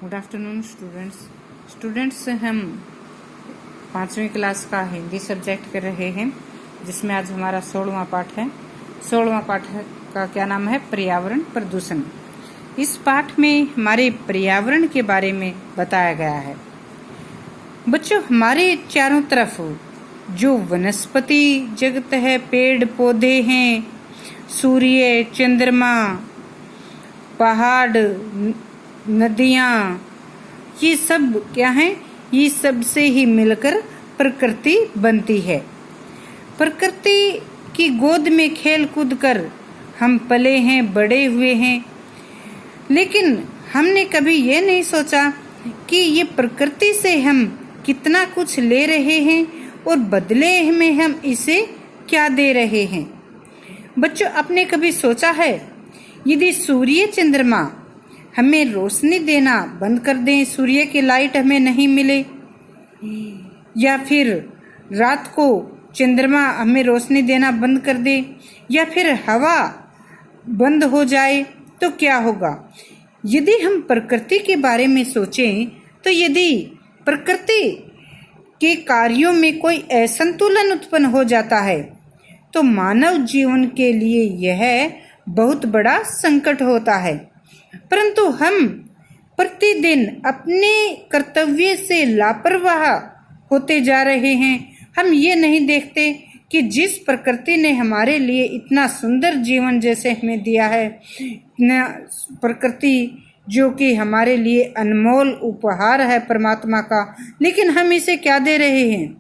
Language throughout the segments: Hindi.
गुड आफ्टरनून स्टूडेंट्स हम 5वीं क्लास का हिंदी सब्जेक्ट कर रहे हैं, जिसमें आज हमारा 16वां पाठ है। 16वां पाठ का क्या नाम है? पर्यावरण प्रदूषण। इस पाठ में हमारे पर्यावरण के बारे में बताया गया है। बच्चों, हमारे चारों तरफ जो वनस्पति जगत है, पेड़ पौधे हैं, सूर्य, चंद्रमा, पहाड़, नदियाँ, ये सब क्या है? ये सब से ही मिलकर प्रकृति बनती है। प्रकृति की गोद में खेल कूद कर हम पले हैं, बड़े हुए हैं, लेकिन हमने कभी ये नहीं सोचा कि ये प्रकृति से हम कितना कुछ ले रहे हैं और बदले में हम इसे क्या दे रहे हैं। बच्चों, आपने कभी सोचा है, यदि सूर्य चंद्रमा हमें रोशनी देना बंद कर दें, सूर्य की लाइट हमें नहीं मिले, या फिर रात को चंद्रमा हमें रोशनी देना बंद कर दे, या फिर हवा बंद हो जाए, तो क्या होगा? यदि हम प्रकृति के बारे में सोचें, तो यदि प्रकृति के कार्यों में कोई असंतुलन उत्पन्न हो जाता है, तो मानव जीवन के लिए यह बहुत बड़ा संकट होता है। परंतु हम प्रतिदिन अपने कर्तव्य से लापरवाह होते जा रहे हैं। हम ये नहीं देखते कि जिस प्रकृति ने हमारे लिए इतना सुंदर जीवन जैसे हमें दिया है, प्रकृति जो कि हमारे लिए अनमोल उपहार है परमात्मा का, लेकिन हम इसे क्या दे रहे हैं?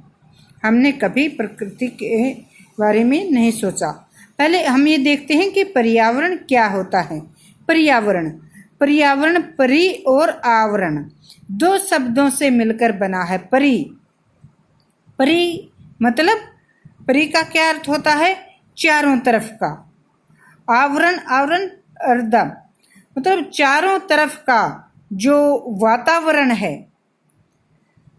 हमने कभी प्रकृति के बारे में नहीं सोचा। पहले हम ये देखते हैं कि पर्यावरण क्या होता है। पर्यावरण परि और आवरण दो शब्दों से मिलकर बना है। परि मतलब, परि का क्या अर्थ होता है? चारों तरफ का। आवरण अर्ध मतलब चारों तरफ का जो वातावरण है।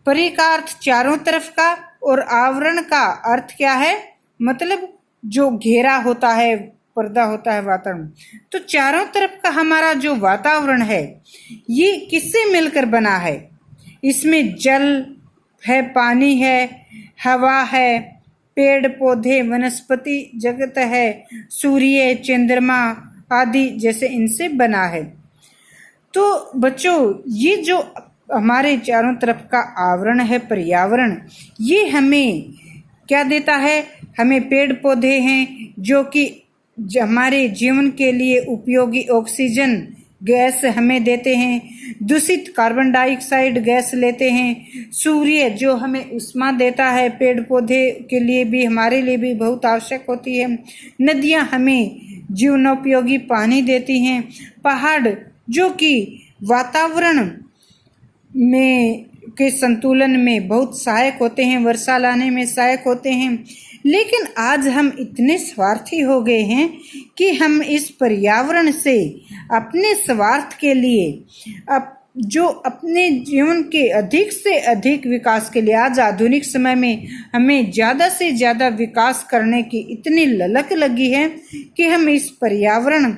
परि का अर्थ चारों तरफ का, और आवरण का अर्थ क्या है? मतलब जो घेरा होता है, पर्दा होता है वातावरण। तो चारों तरफ का हमारा जो वातावरण है, ये किससे मिलकर बना है? इसमें जल है, पानी है, हवा है, पेड़ पौधे, वनस्पति जगत है, सूर्य, चंद्रमा आदि जैसे इनसे बना है। तो बच्चों, ये जो हमारे चारों तरफ का आवरण है, पर्यावरण, ये हमें क्या देता है? हमें पेड़ पौधे हैं जो कि हमारे जीवन के लिए उपयोगी ऑक्सीजन गैस हमें देते हैं, दूषित कार्बन डाइऑक्साइड गैस लेते हैं। सूर्य जो हमें उष्मा देता है, पेड़ पौधे के लिए भी, हमारे लिए भी बहुत आवश्यक होती है। नदियां हमें जीवनोपयोगी पानी देती हैं। पहाड़ जो कि वातावरण में के संतुलन में बहुत सहायक होते हैं, वर्षा लाने में सहायक होते हैं। लेकिन आज हम इतने स्वार्थी हो गए हैं कि हम इस पर्यावरण से अपने स्वार्थ के लिए जो अपने जीवन के अधिक से अधिक विकास के लिए, आज आधुनिक समय में हमें ज़्यादा से ज़्यादा विकास करने की इतनी ललक लगी है कि हम इस पर्यावरण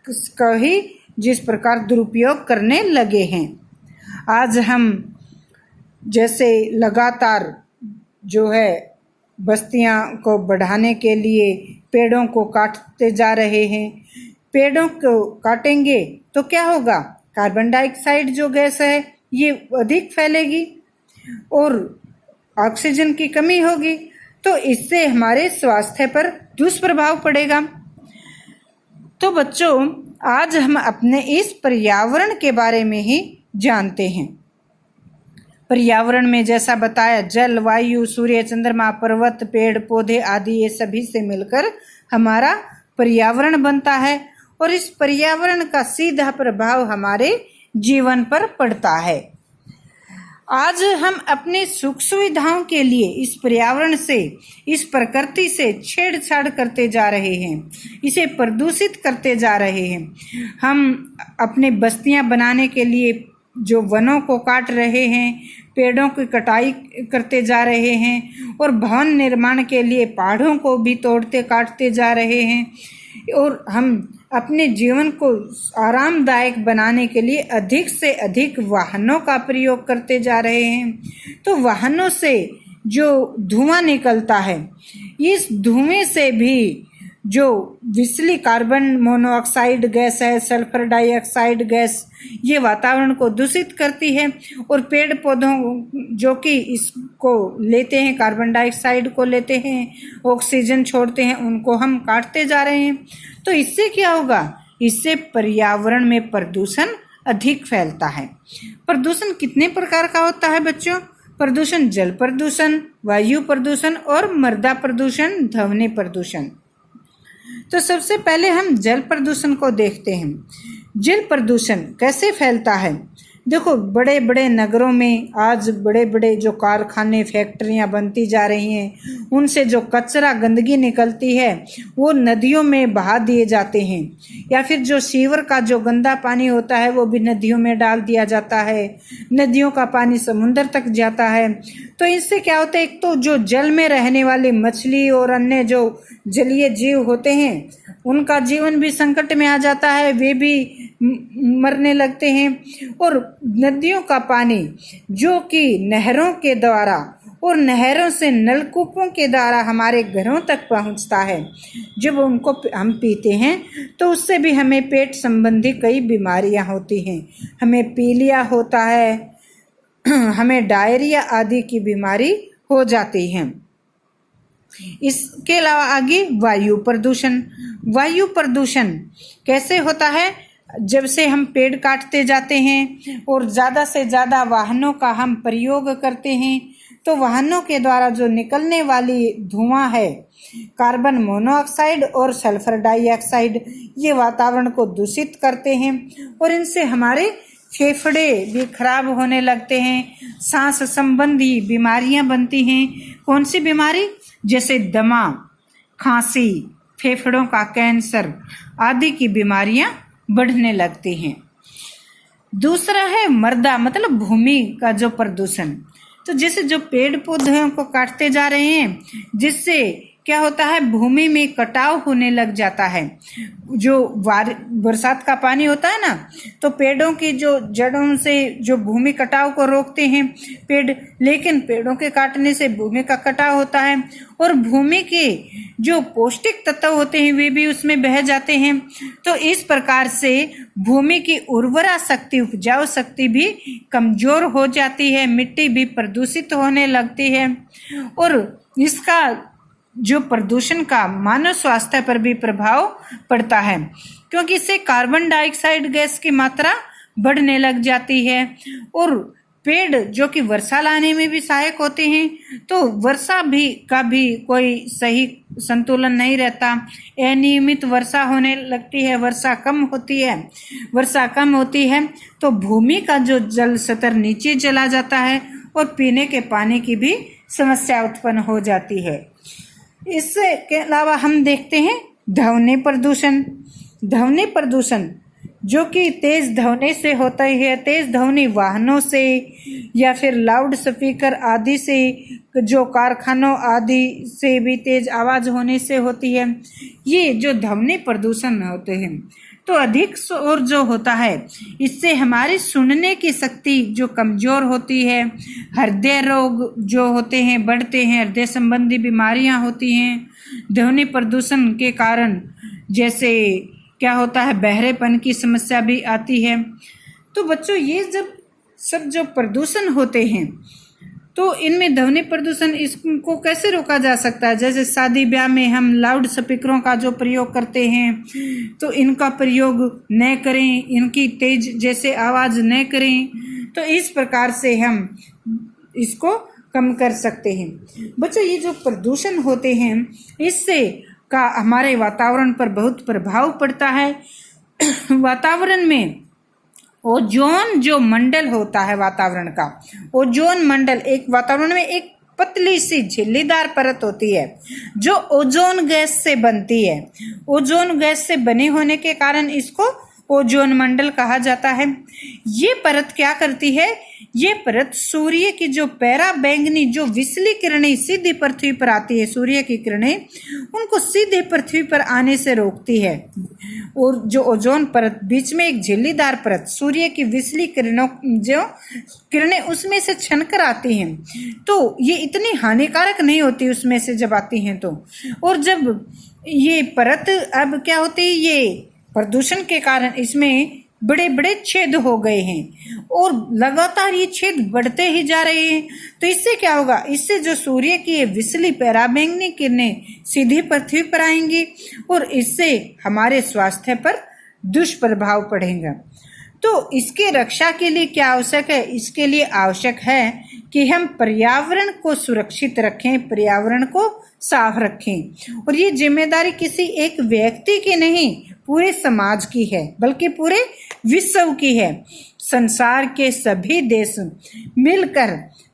का ही जिस प्रकार दुरुपयोग करने लगे हैं। आज हम जैसे लगातार जो है बस्तियां को बढ़ाने के लिए पेड़ों को काटते जा रहे हैं। पेड़ों को काटेंगे तो क्या होगा? कार्बन डाइऑक्साइड जो गैस है, ये अधिक फैलेगी और ऑक्सीजन की कमी होगी, तो इससे हमारे स्वास्थ्य पर दुष्प्रभाव पड़ेगा। तो बच्चों, आज हम अपने इस पर्यावरण के बारे में ही जानते हैं। पर्यावरण में जैसा बताया, जल, वायु, सूर्य, चंद्रमा, पर्वत, पेड़ पौधे आदि, ये सभी से मिलकर हमारा पर्यावरण बनता है, और इस पर्यावरण का सीधा प्रभाव हमारे जीवन पर पड़ता है। आज हम अपनी सुख सुविधाओं के लिए इस पर्यावरण से, इस प्रकृति से छेड़छाड़ करते जा रहे हैं, इसे प्रदूषित करते जा रहे हैं। हम अपने बस्तियां बनाने के लिए जो वनों को काट रहे हैं, पेड़ों की कटाई करते जा रहे हैं, और भवन निर्माण के लिए पहाड़ों को भी तोड़ते काटते जा रहे हैं। और हम अपने जीवन को आरामदायक बनाने के लिए अधिक से अधिक वाहनों का प्रयोग करते जा रहे हैं। तो वाहनों से जो धुआं निकलता है, इस धुएं से भी जो विषैली कार्बन मोनोऑक्साइड गैस है, सल्फर डाइऑक्साइड गैस, ये वातावरण को दूषित करती है। और पेड़ पौधों जो कि इसको लेते हैं, कार्बन डाइऑक्साइड को लेते हैं, ऑक्सीजन छोड़ते हैं, उनको हम काटते जा रहे हैं। तो इससे क्या होगा? इससे पर्यावरण में प्रदूषण अधिक फैलता है। प्रदूषण कितने प्रकार का होता है बच्चों? प्रदूषण जल प्रदूषण, वायु प्रदूषण और मृदा प्रदूषण, ध्वनि प्रदूषण। तो सबसे पहले हम जल प्रदूषण को देखते हैं। जल प्रदूषण कैसे फैलता है? देखो, बड़े बड़े नगरों में आज बड़े बड़े जो कारखाने, फैक्ट्रियां बनती जा रही हैं, उनसे जो कचरा, गंदगी निकलती है वो नदियों में बहा दिए जाते हैं, या फिर जो सीवर का जो गंदा पानी होता है वो भी नदियों में डाल दिया जाता है। नदियों का पानी समुद्र तक जाता है। तो इससे क्या होता है? एक तो जो जल में रहने वाली मछली और अन्य जो जलीय जीव होते हैं, उनका जीवन भी संकट में आ जाता है, वे भी मरने लगते हैं। और नदियों का पानी जो कि नहरों के द्वारा और नहरों से नलकूपों के द्वारा हमारे घरों तक पहुंचता है, जब उनको हम पीते हैं तो उससे भी हमें पेट संबंधी कई बीमारियां होती हैं। हमें पीलिया होता है, हमें डायरिया आदि की बीमारी हो जाती है। इसके अलावा आगे वायु प्रदूषण। वायु प्रदूषण कैसे होता है? जब से हम पेड़ काटते जाते हैं और ज़्यादा से ज़्यादा वाहनों का हम प्रयोग करते हैं, तो वाहनों के द्वारा जो निकलने वाली धुआं है, कार्बन मोनोऑक्साइड और सल्फर डाइऑक्साइड, ये वातावरण को दूषित करते हैं और इनसे हमारे फेफड़े भी खराब होने लगते हैं। सांस संबंधी बीमारियां बनती हैं। कौन सी बीमारी? जैसे दमा, खांसी, फेफड़ों का कैंसर आदि की बीमारियां बढ़ने लगती हैं। दूसरा है मृदा, मतलब भूमि का जो प्रदूषण। तो जैसे जो पेड़ पौधों को काटते जा रहे हैं, जिससे क्या होता है? भूमि में कटाव होने लग जाता है। जो बरसात का पानी होता है ना, तो पेड़ों की जो जड़ों से जो भूमि कटाव को रोकते हैं पेड़, लेकिन पेड़ों के काटने से भूमि का कटाव होता है और भूमि के जो पौष्टिक तत्व होते हैं वे भी उसमें बह जाते हैं। तो इस प्रकार से भूमि की उर्वरा शक्ति, उपजाऊ शक्ति भी कमजोर हो जाती है, मिट्टी भी प्रदूषित होने लगती है। और इसका जो प्रदूषण का मानव स्वास्थ्य पर भी प्रभाव पड़ता है, क्योंकि इससे कार्बन डाइऑक्साइड गैस की मात्रा बढ़ने लग जाती है। और पेड़ जो कि वर्षा लाने में भी सहायक होते हैं, तो वर्षा का भी कोई सही संतुलन नहीं रहता। अनियमित वर्षा होने लगती है, वर्षा कम होती है तो भूमि का जो जल स्तर नीचे चला जाता है और पीने के पानी की भी समस्या उत्पन्न हो जाती है। इसके अलावा हम देखते हैं ध्वनि प्रदूषण। ध्वनि प्रदूषण जो कि तेज ध्वनि से होता है, तेज ध्वनि वाहनों से या फिर लाउड स्पीकर आदि से, जो कारखानों आदि से भी तेज आवाज होने से होती है। ये जो ध्वनि प्रदूषण होते हैं, तो अधिक शोर जो होता है, इससे हमारी सुनने की शक्ति जो कमजोर होती है, हृदय रोग जो होते हैं बढ़ते हैं, हृदय संबंधी बीमारियां होती हैं ध्वनि प्रदूषण के कारण। जैसे क्या होता है, बहरेपन की समस्या भी आती है। तो बच्चों, ये जब सब जो प्रदूषण होते हैं, तो इनमें ध्वनि प्रदूषण इसको कैसे रोका जा सकता है? जैसे शादी ब्याह में हम लाउड स्पीकरों का जो प्रयोग करते हैं, तो इनका प्रयोग न करें, इनकी तेज जैसे आवाज न करें। तो इस प्रकार से हम इसको कम कर सकते हैं। बच्चों, ये जो प्रदूषण होते हैं, इससे का हमारे वातावरण पर बहुत प्रभाव पड़ता है। वातावरण में ओजोन जो मंडल होता है वातावरण का, ओजोन मंडल, एक वातावरण में एक पतली सी झिल्लीदार परत होती है जो ओजोन गैस से बनती है। ओजोन गैस से बने होने के कारण इसको ओजोन मंडल कहा जाता है। ये परत क्या करती है? ये परत सूर्य की जो पराबैंगनी जो विषली किरणें सीधी पृथ्वी पर आती है, सूर्य की किरणें उनको सीधे पृथ्वी पर आने से रोकती है। और जो ओजोन परत बीच में एक झिल्लीदार परत सूर्य की विषली किरणें उसमें से छनकर आती हैं, तो ये इतनी हानिकारक नहीं होती उसमें से जब आती हैं तो। और जब ये परत अब क्या होती है, ये प्रदूषण के कारण इसमें बड़े बड़े छेद हो गए हैं और लगातार ये छेद बढ़ते ही जा रहे हैं। तो इससे क्या होगा? इससे जो सूर्य की विषली पराबैंगनी किरणें सीधी पृथ्वी पर आएंगी और इससे हमारे स्वास्थ्य पर दुष्प्रभाव पड़ेगा। तो इसकी रक्षा के लिए क्या आवश्यक है? इसके लिए आवश्यक है कि हम पर्यावरण को सुरक्षित रखें, पर्यावरण को साफ रखें। और ये जिम्मेदारी किसी एक व्यक्ति की नहीं, पूरे समाज की है, बल्कि पूरे विश्व की है। संसार के सभी देश मिलकर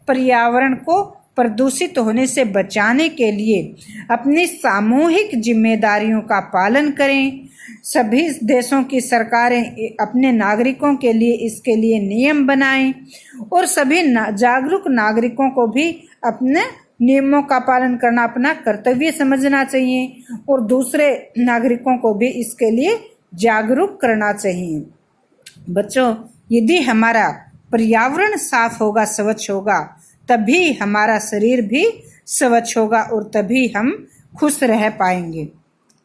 पर्यावरण को प्रदूषित होने से बचाने के लिए अपनी सामूहिक जिम्मेदारियों का पालन करें। सभी देशों की सरकारें अपने नागरिकों के लिए इसके लिए नियम बनाएं और सभी जागरूक नागरिकों को भी अपने नियमों का पालन करना अपना कर्तव्य समझना चाहिए और दूसरे नागरिकों को भी इसके लिए जागरूक करना चाहिए। बच्चों, यदि हमारा पर्यावरण साफ होगा, स्वच्छ होगा, तभी हमारा शरीर भी स्वच्छ होगा और तभी हम खुश रह पाएंगे।